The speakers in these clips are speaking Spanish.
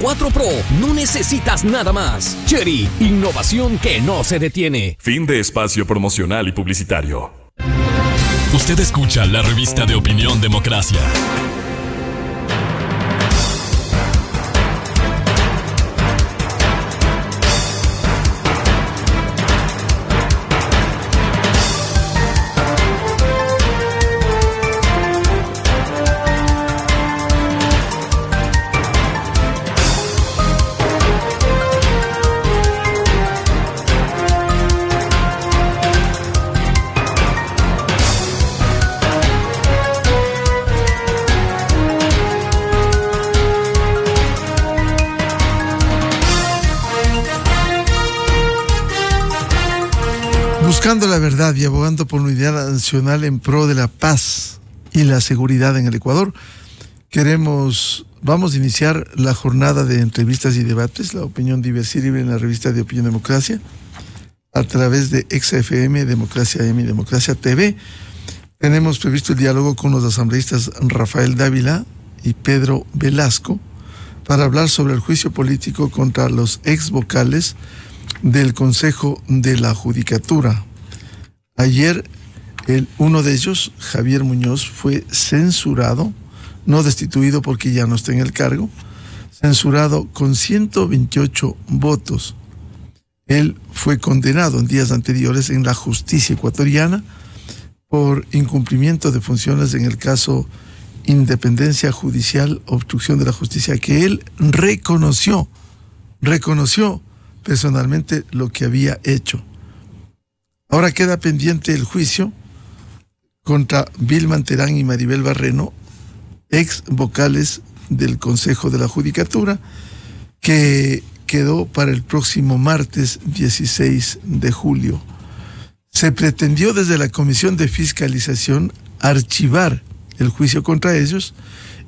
4 Pro. No necesitas nada más. Chery, innovación que no se detiene. Fin de espacio promocional y publicitario. Usted escucha la revista de opinión Democracia. Buscando la verdad y abogando por la unidad nacional en pro de la paz y la seguridad en el Ecuador, vamos a iniciar la jornada de entrevistas y debates, la opinión diversa y libre en la revista de Opinión Democracia, a través de XFM, Democracia M y Democracia TV. Tenemos previsto el diálogo con los asambleístas Rafael Dávila y Pedro Velasco para hablar sobre el juicio político contra los ex vocales del Consejo de la Judicatura. Ayer, uno de ellos, Javier Muñoz, fue censurado, no destituido porque ya no está en el cargo, censurado con 128 votos. Él fue condenado en días anteriores en la justicia ecuatoriana por incumplimiento de funciones en el caso Independencia Judicial, obstrucción de la justicia, que él reconoció personalmente lo que había hecho. Ahora queda pendiente el juicio contra Vilman Terán y Maribel Barreno, ex vocales del Consejo de la Judicatura, que quedó para el próximo martes 16 de julio. Se pretendió desde la Comisión de Fiscalización archivar el juicio contra ellos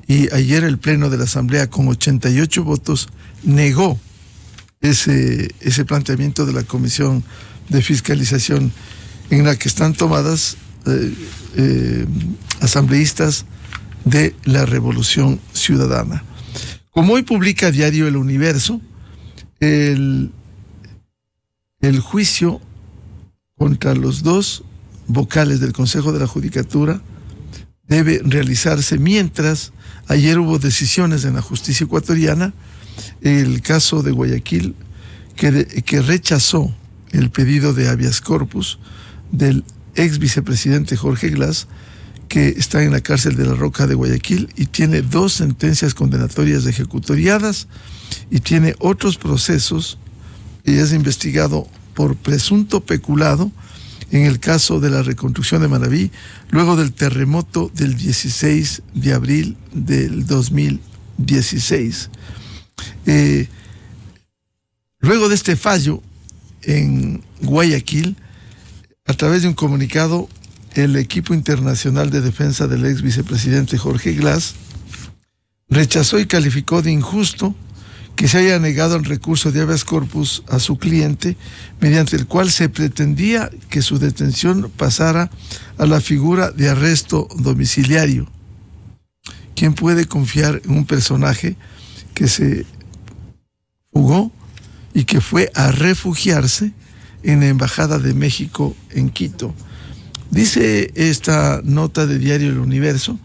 y ayer el Pleno de la Asamblea con 88 votos negó ese planteamiento de la Comisión de Fiscalización, en la que están tomadas asambleístas de la Revolución Ciudadana. Como hoy publica Diario El Universo, el juicio contra los dos vocales del Consejo de la Judicatura debe realizarse mientras ayer hubo decisiones en la justicia ecuatoriana. El caso de Guayaquil, que rechazó el pedido de habeas corpus del ex vicepresidente Jorge Glass, que está en la cárcel de La Roca de Guayaquil y tiene 2 sentencias condenatorias ejecutoriadas y tiene otros procesos y es investigado por presunto peculado en el caso de la reconstrucción de Manabí luego del terremoto del 16 de abril del 2016. Luego de este fallo en Guayaquil, a través de un comunicado, el equipo internacional de defensa del ex vicepresidente Jorge Glass rechazó y calificó de injusto que se haya negado el recurso de habeas corpus a su cliente, mediante el cual se pretendía que su detención pasara a la figura de arresto domiciliario. ¿Quién puede confiar en un personaje que se fugó y que fue a refugiarse en la Embajada de México en Quito? Dice esta nota de Diario El Universo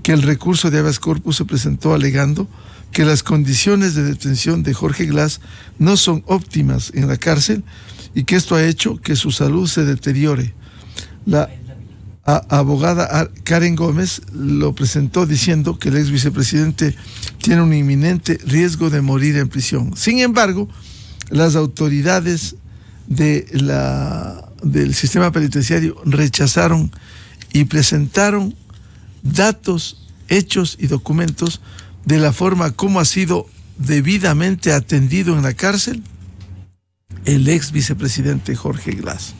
que el recurso de habeas corpus se presentó alegando que las condiciones de detención de Jorge Glass no son óptimas en la cárcel y que esto ha hecho que su salud se deteriore. La abogada Karen Gómez lo presentó diciendo que el ex vicepresidente tiene un inminente riesgo de morir en prisión. Sin embargo, las autoridades del sistema penitenciario rechazaron y presentaron datos, hechos y documentos de la forma como ha sido debidamente atendido en la cárcel el ex vicepresidente Jorge Glass.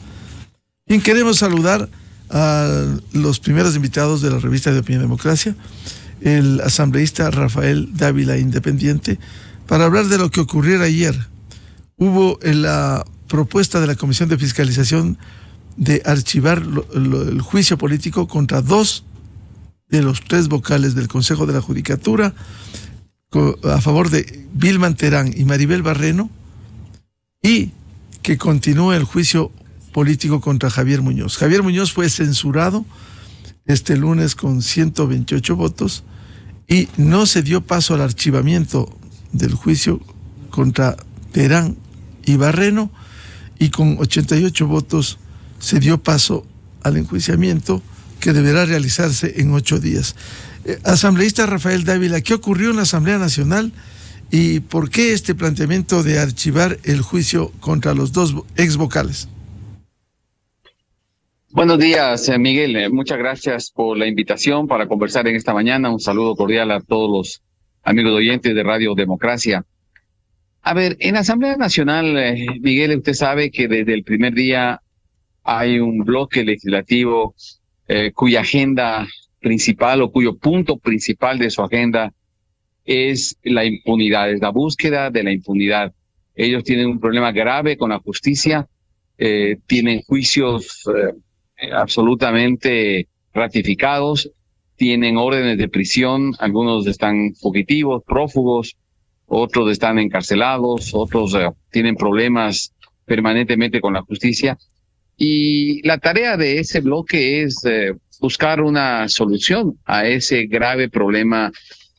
Bien, queremos saludar a los primeros invitados de la revista de Opinión Democracia, el asambleísta Rafael Dávila, independiente, para hablar de lo que ocurrió ayer. Hubo la propuesta de la Comisión de Fiscalización de archivar el juicio político contra 2 de los 3 vocales del Consejo de la Judicatura, a favor de Vilman Terán y Maribel Barreno, y que continúe el juicio político contra Javier Muñoz. Javier Muñoz fue censurado este lunes con 128 votos y no se dio paso al archivamiento del juicio contra Terán y Barreno, y con 88 votos se dio paso al enjuiciamiento, que deberá realizarse en 8 días. Asambleísta Rafael Dávila, ¿qué ocurrió en la Asamblea Nacional y por qué este planteamiento de archivar el juicio contra los dos ex vocales? Buenos días, Miguel. Muchas gracias por la invitación para conversar en esta mañana. Un saludo cordial a todos los amigos oyentes de Radio Democracia. A ver, en la Asamblea Nacional, Miguel, usted sabe que desde el primer día hay un bloque legislativo cuya agenda principal o cuyo punto principal de su agenda es la impunidad, es la búsqueda de la impunidad. Ellos tienen un problema grave con la justicia, tienen juicios absolutamente ratificados, tienen órdenes de prisión, algunos están fugitivos, prófugos, otros están encarcelados, otros tienen problemas permanentemente con la justicia. Y la tarea de ese bloque es buscar una solución a ese grave problema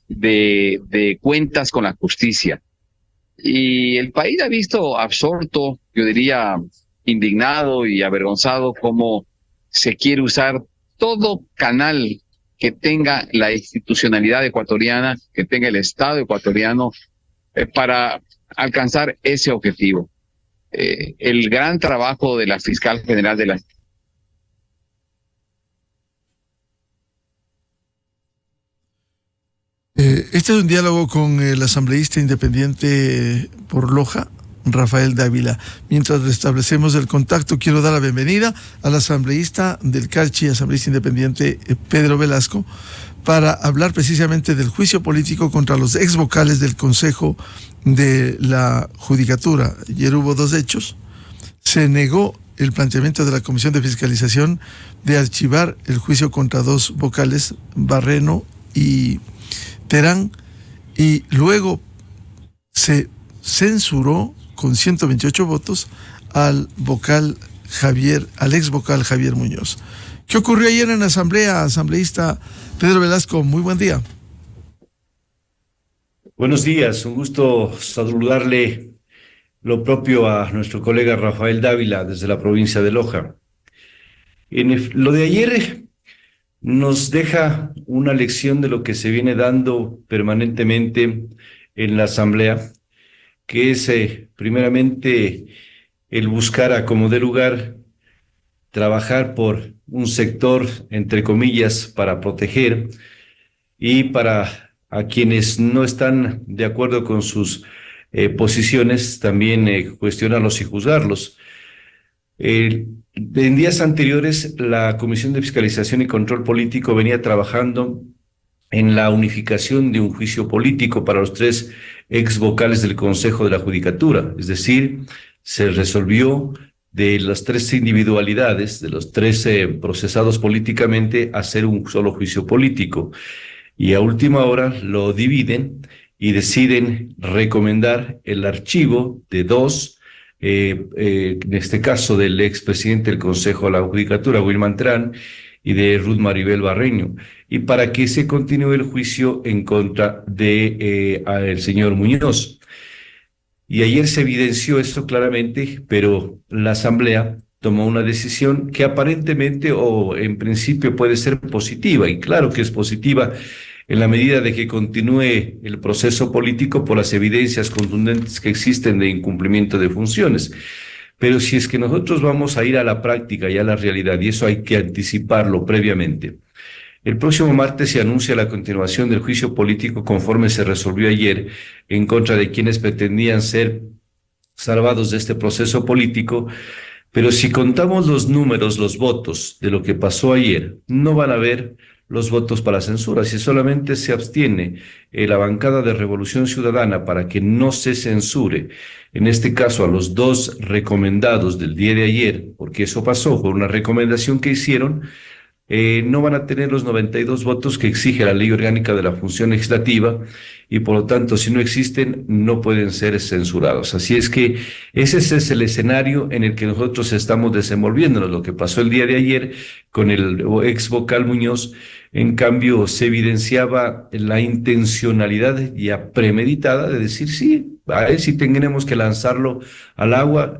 de cuentas con la justicia. Y el país ha visto absorto, yo diría indignado y avergonzado, cómo se quiere usar todo canal que tenga la institucionalidad ecuatoriana, que tenga el Estado ecuatoriano, para alcanzar ese objetivo. El gran trabajo de la fiscal general de la... Este es un diálogo con el asambleísta independiente por Loja, Rafael Dávila. Mientras restablecemos el contacto, quiero dar la bienvenida al asambleísta del Carchi, asambleísta independiente Pedro Velasco, para hablar precisamente del juicio político contra los ex vocales del Consejo de la Judicatura. Ayer hubo 2 hechos. Se negó el planteamiento de la Comisión de Fiscalización de archivar el juicio contra 2 vocales, Barreno y Terán, y luego se censuró con 128 votos al ex vocal Javier Muñoz. ¿Qué ocurrió ayer en la asamblea, asambleísta Pedro Velasco? Muy buen día. Buenos días, un gusto saludarle, lo propio a nuestro colega Rafael Dávila desde la provincia de Loja. Lo de ayer nos deja una lección de lo que se viene dando permanentemente en la asamblea, que es primeramente el buscar a como dé lugar, trabajar por un sector, entre comillas, para proteger, y para a quienes no están de acuerdo con sus posiciones, también cuestionarlos y juzgarlos. En días anteriores, la Comisión de Fiscalización y Control Político venía trabajando en la unificación de un juicio político para los 3 ex vocales del Consejo de la Judicatura. Es decir, se resolvió de las 3 individualidades, de los 13 procesados políticamente, hacer un solo juicio político. Y a última hora lo dividen y deciden recomendar el archivo de 2, en este caso del expresidente del Consejo de la Judicatura, Vilman Terán, y de Ruth Maribel Barreno, y para que se continúe el juicio en contra de el señor Muñoz. Y ayer se evidenció esto claramente, pero la Asamblea tomó una decisión que aparentemente o en principio puede ser positiva, y claro que es positiva en la medida de que continúe el proceso político por las evidencias contundentes que existen de incumplimiento de funciones. Pero si es que nosotros vamos a ir a la práctica y a la realidad, y eso hay que anticiparlo previamente, el próximo martes se anuncia la continuación del juicio político conforme se resolvió ayer en contra de quienes pretendían ser salvados de este proceso político. Pero si contamos los números, los votos de lo que pasó ayer, no van a haber los votos para censura. Si solamente se abstiene la bancada de Revolución Ciudadana para que no se censure, en este caso a los 2 recomendados del día de ayer, porque eso pasó, fue una recomendación que hicieron, no van a tener los 92 votos que exige la Ley Orgánica de la Función Legislativa y por lo tanto, si no existen, no pueden ser censurados. Así es que ese es el escenario en el que nosotros estamos desenvolviéndonos. Lo que pasó el día de ayer con el ex vocal Muñoz, en cambio, se evidenciaba la intencionalidad ya premeditada de decir, sí, a ver si tendremos que lanzarlo al agua.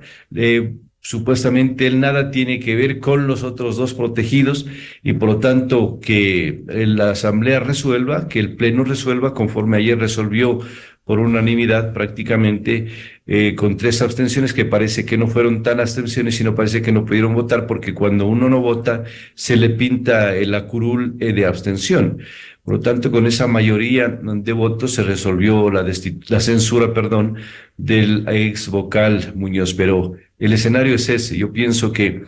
Supuestamente él nada tiene que ver con los otros dos protegidos y por lo tanto que la Asamblea resuelva, que el Pleno resuelva conforme ayer resolvió por unanimidad prácticamente con 3 abstenciones que parece que no fueron tan abstenciones, sino parece que no pudieron votar porque cuando uno no vota se le pinta la curul de abstención. Por lo tanto, con esa mayoría de votos se resolvió la censura, del ex vocal Muñoz. Pero el escenario es ese. Yo pienso que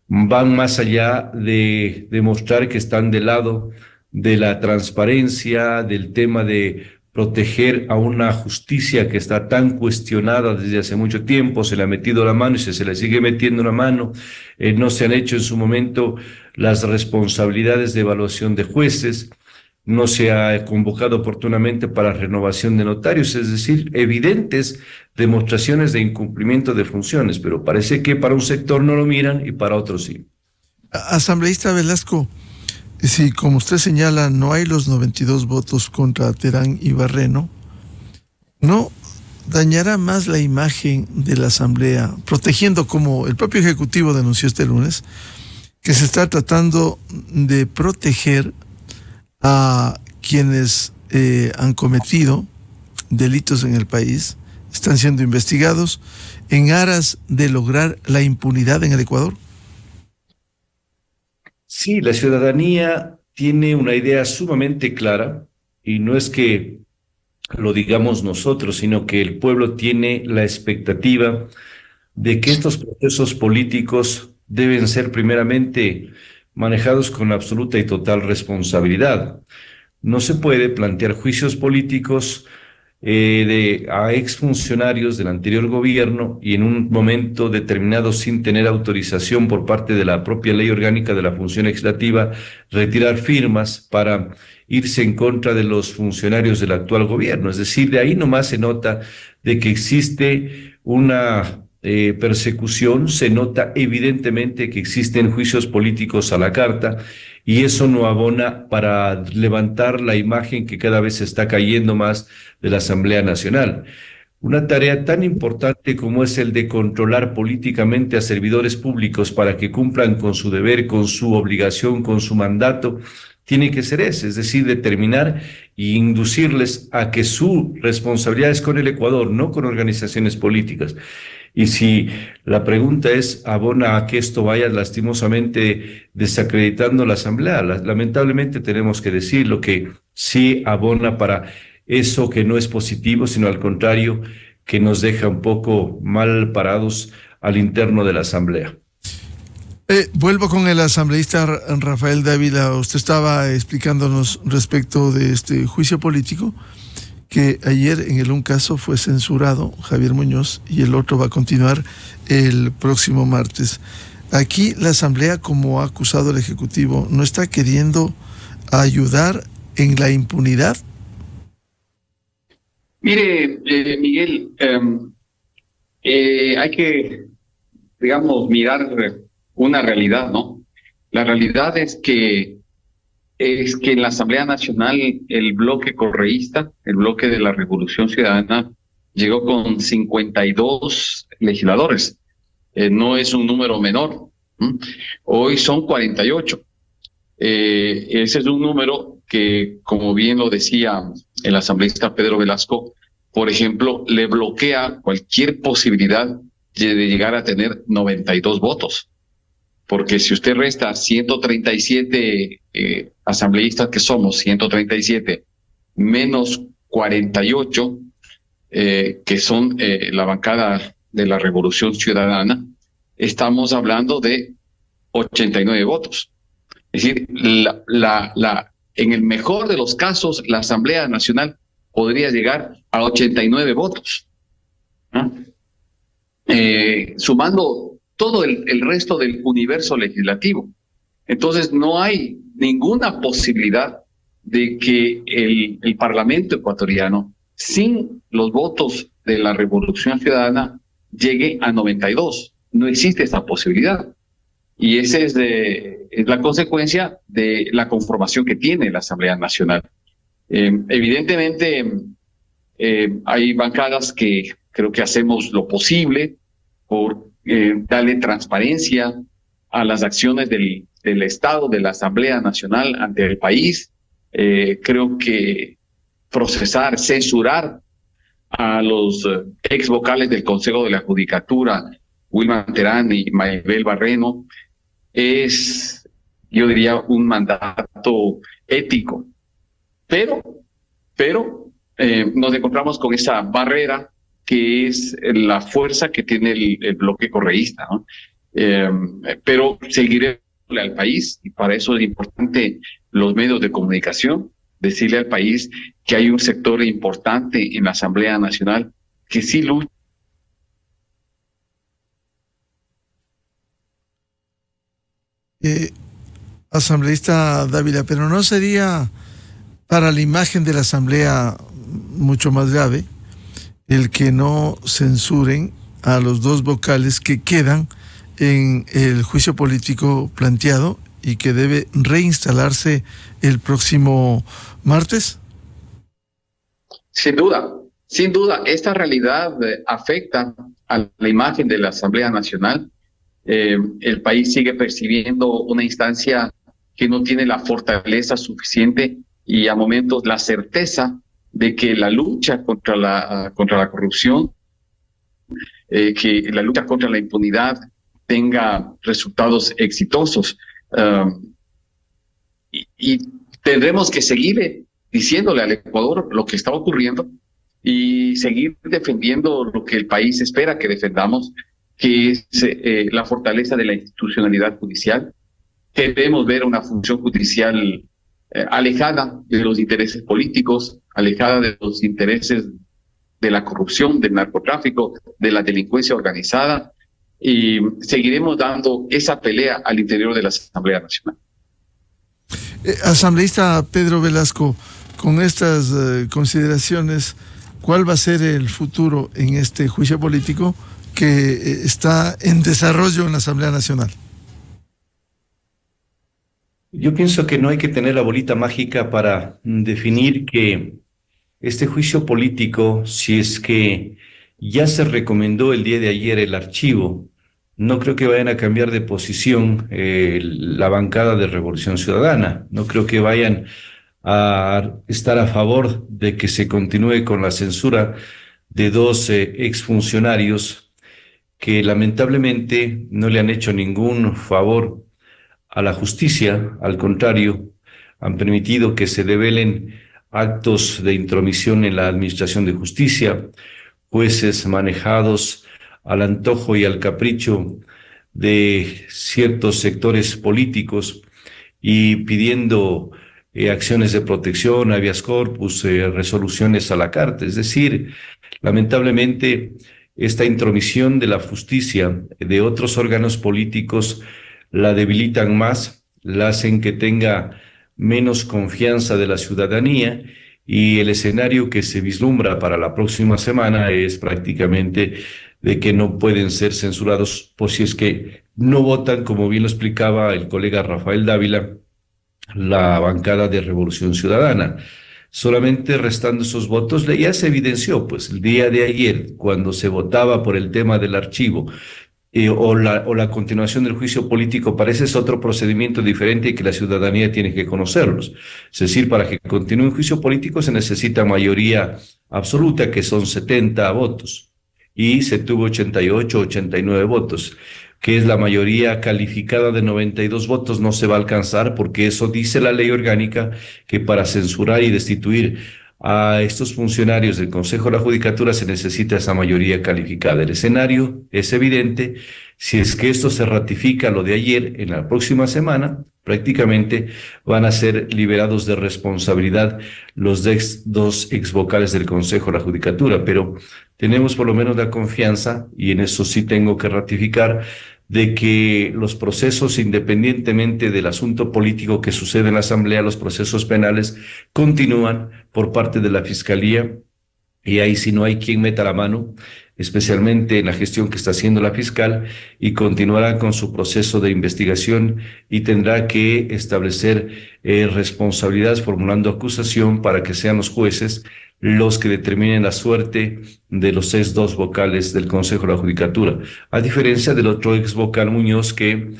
van más allá de demostrar que están del lado de la transparencia, del tema de proteger a una justicia que está tan cuestionada desde hace mucho tiempo. Se le ha metido la mano y se le sigue metiendo la mano. No se han hecho en su momento las responsabilidades de evaluación de jueces. No se ha convocado oportunamente para renovación de notarios, es decir, evidentes demostraciones de incumplimiento de funciones, pero parece que para un sector no lo miran y para otro sí. Asambleísta Velasco, si como usted señala no hay los 92 votos contra Terán y Barreno, ¿no dañará más la imagen de la Asamblea, protegiendo, como el propio Ejecutivo denunció este lunes, que se está tratando de proteger a quienes han cometido delitos en el país, están siendo investigados en aras de lograr la impunidad en el Ecuador? Sí, la ciudadanía tiene una idea sumamente clara y no es que lo digamos nosotros, sino que el pueblo tiene la expectativa de que estos procesos políticos deben ser primeramente manejados con absoluta y total responsabilidad. No se puede plantear juicios políticos a exfuncionarios del anterior gobierno y en un momento determinado, sin tener autorización por parte de la propia Ley Orgánica de la Función Legislativa, retirar firmas para irse en contra de los funcionarios del actual gobierno. Es decir, de ahí nomás se nota de que existe una persecución, se nota evidentemente que existen juicios políticos a la carta y eso no abona para levantar la imagen que cada vez se está cayendo más de la Asamblea Nacional. Una tarea tan importante como es el de controlar políticamente a servidores públicos para que cumplan con su deber, con su obligación, con su mandato, tiene que ser ese, es decir, determinar e inducirles a que su responsabilidad es con el Ecuador, no con organizaciones políticas. Y si la pregunta es, abona a que esto vaya lastimosamente desacreditando la Asamblea, lamentablemente tenemos que decir lo que sí abona para eso que no es positivo, sino al contrario, que nos deja un poco mal parados al interno de la Asamblea. Vuelvo con el asambleísta Rafael Dávila. Usted estaba explicándonos respecto de este juicio político que ayer en un caso fue censurado, Javier Muñoz, y el otro va a continuar el próximo martes. Aquí la Asamblea, como ha acusado el Ejecutivo, ¿no está queriendo ayudar en la impunidad? Mire, Miguel, hay que, digamos, mirar una realidad, ¿no? La realidad es que en la Asamblea Nacional el bloque correísta, el bloque de la Revolución Ciudadana, llegó con 52 legisladores. No es un número menor. Hoy son 48. Ese es un número que, como bien lo decía el asambleísta Pedro Velasco, por ejemplo, le bloquea cualquier posibilidad de llegar a tener 92 votos. Porque si usted resta 137 asambleístas que somos, 137 menos 48, que son la bancada de la Revolución Ciudadana, estamos hablando de 89 votos. Es decir, en el mejor de los casos, la Asamblea Nacional podría llegar a 89 votos. Sumando todo el resto del universo legislativo. Entonces no hay ninguna posibilidad de que el Parlamento ecuatoriano, sin los votos de la Revolución Ciudadana, llegue a 92. No existe esa posibilidad. Y esa es la consecuencia de la conformación que tiene la Asamblea Nacional. Evidentemente, hay bancadas que creo que hacemos lo posible por darle transparencia a las acciones del Estado, de la Asamblea Nacional ante el país. Creo que procesar, censurar a los ex vocales del Consejo de la Judicatura, Wilman Terán y Maybel Barreno, es, yo diría, un mandato ético. Pero nos encontramos con esa barrera que es la fuerza que tiene el bloque correísta, ¿no? Pero seguiré al país, y para eso es importante los medios de comunicación, decirle al país que hay un sector importante en la Asamblea Nacional que sí lucha. Asambleísta Dávila, pero ¿no sería para la imagen de la Asamblea mucho más grave el que no censuren a los dos vocales que quedan en el juicio político planteado y que debe reinstalarse el próximo martes? Sin duda, esta realidad afecta a la imagen de la Asamblea Nacional. El país sigue percibiendo una instancia que no tiene la fortaleza suficiente y a momentos la certeza de que la lucha contra la corrupción, que la lucha contra la impunidad tenga resultados exitosos. Y tendremos que seguir diciéndole al Ecuador lo que está ocurriendo y seguir defendiendo lo que el país espera que defendamos, que es la fortaleza de la institucionalidad judicial. Queremos ver una función judicial alejada de los intereses políticos, alejada de los intereses de la corrupción, del narcotráfico, de la delincuencia organizada, y seguiremos dando esa pelea al interior de la Asamblea Nacional. Asambleísta Pedro Velasco, con estas consideraciones, ¿cuál va a ser el futuro en este juicio político que está en desarrollo en la Asamblea Nacional? Yo pienso que no hay que tener la bolita mágica para definir que este juicio político, si es que ya se recomendó el día de ayer el archivo, no creo que vayan a cambiar de posición la bancada de Revolución Ciudadana. No creo que vayan a estar a favor de que se continúe con la censura de dos exfuncionarios que lamentablemente no le han hecho ningún favor a la justicia. Al contrario, han permitido que se develen actos de intromisión en la administración de justicia, jueces manejados al antojo y al capricho de ciertos sectores políticos y pidiendo acciones de protección, habeas corpus, resoluciones a la carta. Es decir, lamentablemente, esta intromisión de la justicia de otros órganos políticos la debilitan más, la hacen que tenga menos confianza de la ciudadanía, y el escenario que se vislumbra para la próxima semana es prácticamente de que no pueden ser censurados por si es que no votan, como bien lo explicaba el colega Rafael Dávila, la bancada de Revolución Ciudadana. Solamente restando esos votos, ya se evidenció, pues el día de ayer, cuando se votaba por el tema del archivo, o la continuación del juicio político, parece es otro procedimiento diferente y que la ciudadanía tiene que conocerlos. Es decir, para que continúe un juicio político se necesita mayoría absoluta, que son 70 votos, y se tuvo 88, 89 votos, que es la mayoría calificada de 92 votos. No se va a alcanzar porque eso dice la ley orgánica, que para censurar y destituir a estos funcionarios del Consejo de la Judicatura se necesita esa mayoría calificada. El escenario es evidente: si es que esto se ratifica, lo de ayer, en la próxima semana, prácticamente van a ser liberados de responsabilidad los dos ex vocales del Consejo de la Judicatura, pero tenemos por lo menos la confianza, y en eso sí tengo que ratificar, de que los procesos, independientemente del asunto político que sucede en la Asamblea, los procesos penales continúan por parte de la Fiscalía, y ahí sí no hay quien meta la mano, especialmente en la gestión que está haciendo la fiscal, y continuará con su proceso de investigación y tendrá que establecer responsabilidades formulando acusación para que sean los jueces los que determinen la suerte de los ex dos vocales del Consejo de la Judicatura, a diferencia del otro ex vocal Muñoz, que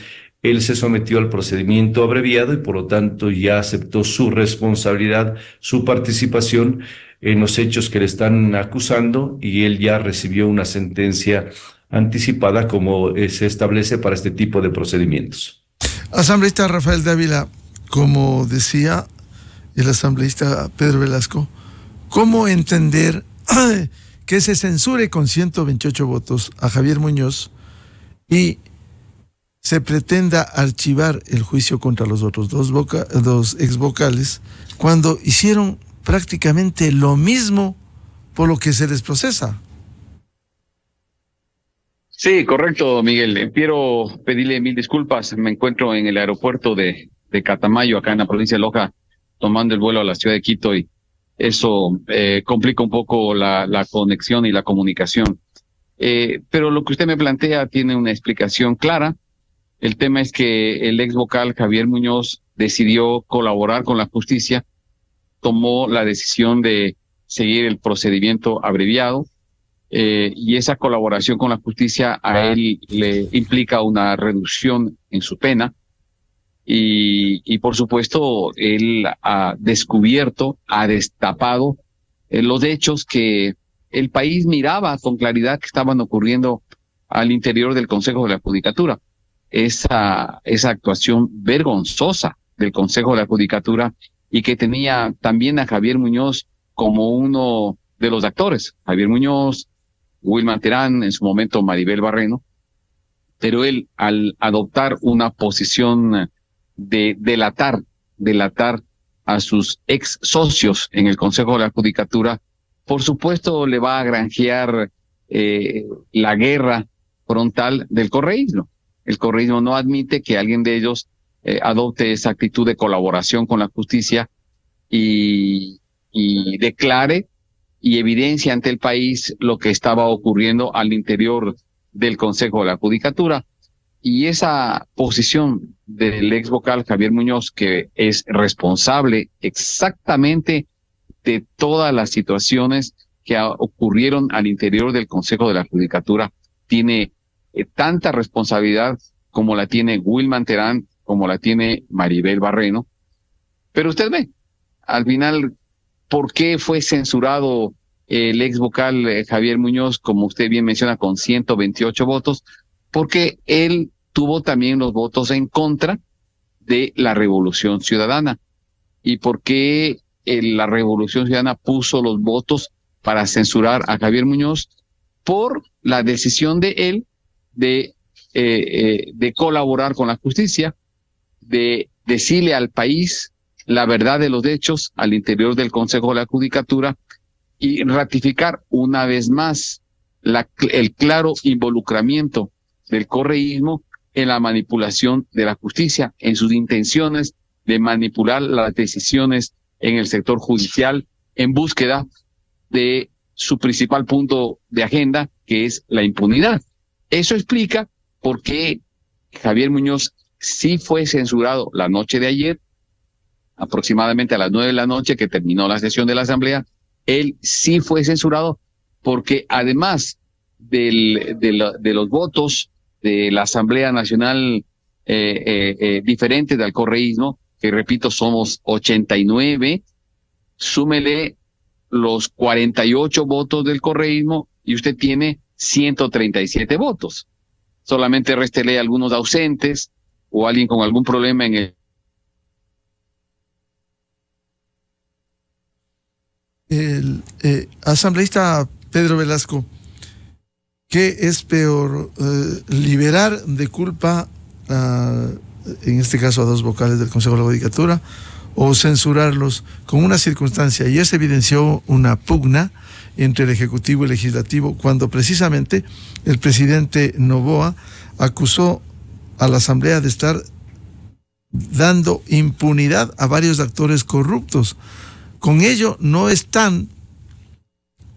él se sometió al procedimiento abreviado y por lo tanto ya aceptó su responsabilidad, su participación en los hechos que le están acusando, y él ya recibió una sentencia anticipada como se establece para este tipo de procedimientos. Asambleísta Rafael Dávila, como decía el asambleísta Pedro Velasco, ¿cómo entender que se censure con 128 votos a Javier Muñoz y se pretenda archivar el juicio contra los otros dos ex vocales cuando hicieron prácticamente lo mismo por lo que se les procesa? Sí, correcto, Miguel. Quiero pedirle mil disculpas. Me encuentro en el aeropuerto de Catamayo, acá en la provincia de Loja, tomando el vuelo a la ciudad de Quito, y eso complica un poco la conexión y la comunicación. Pero lo que usted me plantea tiene una explicación clara. El tema es que el ex vocal Javier Muñoz decidió colaborar con la justicia, tomó la decisión de seguir el procedimiento abreviado, y esa colaboración con la justicia a él le implica una reducción en su pena, y por supuesto él ha descubierto, ha destapado los hechos que el país miraba con claridad que estaban ocurriendo al interior del Consejo de la Judicatura. Esa actuación vergonzosa del Consejo de la Judicatura, y que tenía también a Javier Muñoz como uno de los actores. Javier Muñoz, Wilman Terán, en su momento Maribel Barreno, pero él, al adoptar una posición de delatar a sus ex socios en el Consejo de la Judicatura, por supuesto le va a granjear la guerra frontal del correísmo. El correísmo no admite que alguien de ellos adopte esa actitud de colaboración con la justicia y declare y evidencia ante el país lo que estaba ocurriendo al interior del Consejo de la Judicatura. Y esa posición del ex vocal Javier Muñoz, que es responsable exactamente de todas las situaciones que ocurrieron al interior del Consejo de la Judicatura, tiene tanta responsabilidad como la tiene Wilman Terán, como la tiene Maribel Barreno. Pero usted ve, al final, ¿por qué fue censurado el ex vocal Javier Muñoz, como usted bien menciona, con 128 votos? Porque él tuvo también los votos en contra de la Revolución Ciudadana. ¿Y por qué la Revolución Ciudadana puso los votos para censurar a Javier Muñoz? Por la decisión de él de colaborar con la justicia, de decirle al país la verdad de los hechos al interior del Consejo de la Judicatura, y ratificar una vez más el claro involucramiento del correísmo en la manipulación de la justicia, en sus intenciones de manipular las decisiones en el sector judicial en búsqueda de su principal punto de agenda, que es la impunidad. Eso explica por qué Javier Muñoz sí fue censurado la noche de ayer, aproximadamente a las 9 de la noche que terminó la sesión de la Asamblea. Él sí fue censurado porque, además de los votos de la Asamblea Nacional diferentes del correísmo, que repito, somos 89, súmele los 48 votos del correísmo y usted tiene 137 votos. Solamente réstele algunos ausentes o alguien con algún problema en el asambleísta Pedro Velasco, ¿qué es peor, liberar de culpa en este caso a dos vocales del Consejo de la Judicatura, o censurarlos con una circunstancia? Y se evidenció una pugna entre el Ejecutivo y el Legislativo cuando precisamente el presidente Noboa acusó a la Asamblea de estar dando impunidad a varios actores corruptos. Con ello no están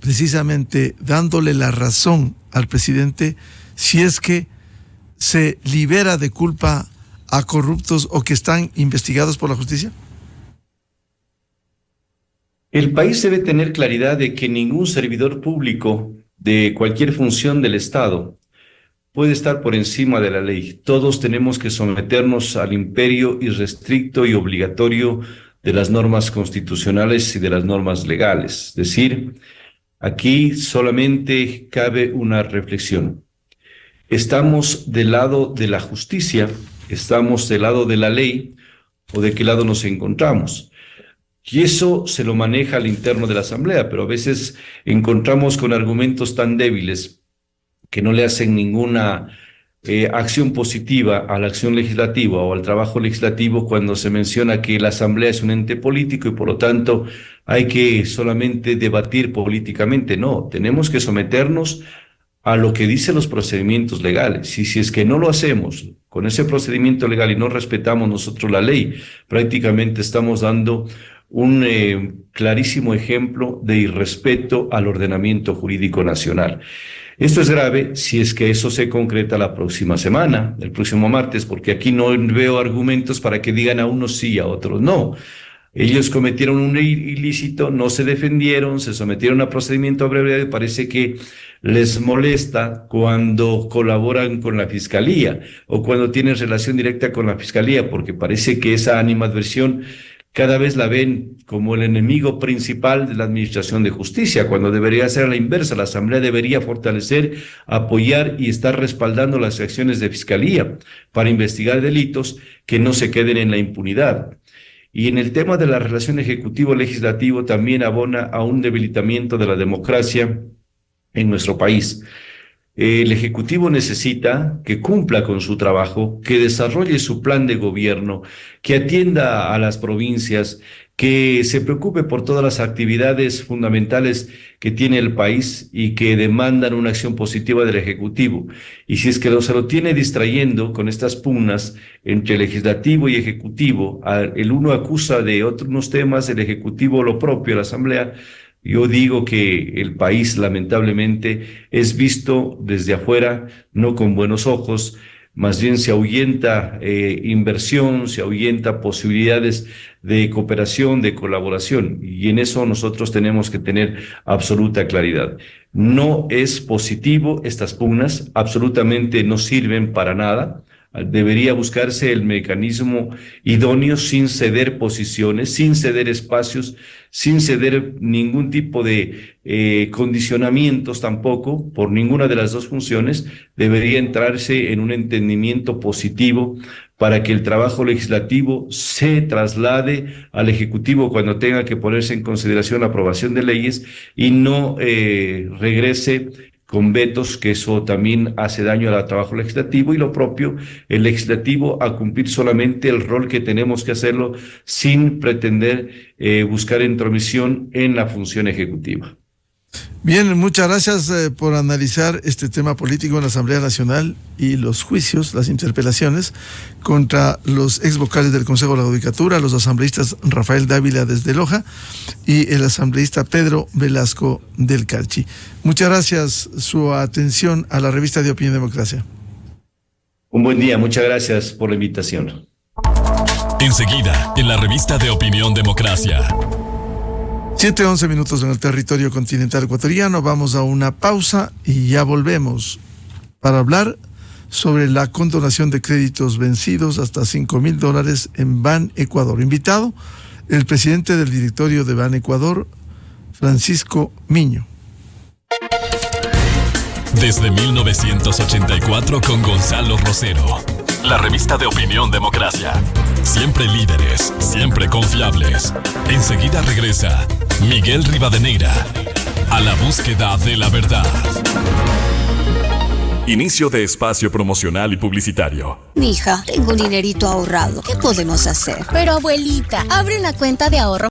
precisamente dándole la razón al presidente si es que se libera de culpa a corruptos o que están investigados por la justicia. El país debe tener claridad de que ningún servidor público de cualquier función del Estado puede estar por encima de la ley. Todos tenemos que someternos al imperio irrestricto y obligatorio de las normas constitucionales y de las normas legales. Es decir, aquí solamente cabe una reflexión. ¿Estamos del lado de la justicia? ¿Estamos del lado de la ley? ¿O de qué lado nos encontramos? Y eso se lo maneja al interno de la Asamblea, pero a veces encontramos con argumentos tan débiles que no le hacen ninguna acción positiva a la acción legislativa o al trabajo legislativo cuando se menciona que la Asamblea es un ente político y por lo tanto hay que solamente debatir políticamente. No, tenemos que someternos a lo que dicen los procedimientos legales. Y si es que no lo hacemos con ese procedimiento legal y no respetamos nosotros la ley, prácticamente estamos dando un clarísimo ejemplo de irrespeto al ordenamiento jurídico nacional. Esto es grave si es que eso se concreta la próxima semana, el próximo martes, porque aquí no veo argumentos para que digan a unos sí y a otros no. Ellos cometieron un ilícito, no se defendieron, se sometieron a procedimiento a brevedad y parece que les molesta cuando colaboran con la Fiscalía o cuando tienen relación directa con la Fiscalía, porque parece que esa animadversión cada vez la ven como el enemigo principal de la Administración de Justicia, cuando debería ser a la inversa. La Asamblea debería fortalecer, apoyar y estar respaldando las acciones de Fiscalía para investigar delitos que no se queden en la impunidad. Y en el tema de la relación ejecutivo-legislativo también abona a un debilitamiento de la democracia en nuestro país. El Ejecutivo necesita que cumpla con su trabajo, que desarrolle su plan de gobierno, que atienda a las provincias, que se preocupe por todas las actividades fundamentales que tiene el país y que demandan una acción positiva del Ejecutivo. Y si es que se lo tiene distrayendo con estas pugnas entre legislativo y ejecutivo, el uno acusa de otros temas, el Ejecutivo lo propio, la Asamblea. Yo digo que el país lamentablemente es visto desde afuera, no con buenos ojos, más bien se ahuyenta inversión, se ahuyenta posibilidades de cooperación, de colaboración, y en eso nosotros tenemos que tener absoluta claridad. No es positivo estas pugnas, absolutamente no sirven para nada. Debería buscarse el mecanismo idóneo sin ceder posiciones, sin ceder espacios, sin ceder ningún tipo de condicionamientos tampoco por ninguna de las dos funciones. Debería entrarse en un entendimiento positivo para que el trabajo legislativo se traslade al Ejecutivo cuando tenga que ponerse en consideración la aprobación de leyes y no regrese con vetos, que eso también hace daño al trabajo legislativo, y lo propio, el legislativo a cumplir solamente el rol que tenemos que hacerlo sin pretender buscar intromisión en la función ejecutiva. Bien, muchas gracias por analizar este tema político en la Asamblea Nacional y los juicios, las interpelaciones contra los ex vocales del Consejo de la Judicatura, los asambleístas Rafael Dávila desde Loja y el asambleísta Pedro Velasco del Carchi. Muchas gracias su atención a la revista de Opinión Democracia. Un buen día, muchas gracias por la invitación. Enseguida, en la revista de Opinión Democracia. 7:11 minutos en el territorio continental ecuatoriano. Vamos a una pausa y ya volvemos para hablar sobre la condonación de créditos vencidos hasta $5,000 en Ban Ecuador. Invitado, el presidente del directorio de Ban Ecuador, Francisco Miño. Desde 1984 con Gonzalo Rosero. La revista de Opinión Democracia. Siempre líderes, siempre confiables. Enseguida regresa Miguel Rivadeneira a la búsqueda de la verdad. Inicio de espacio promocional y publicitario. Mija, tengo un dinerito ahorrado. ¿Qué podemos hacer? Pero abuelita, abre una cuenta de ahorro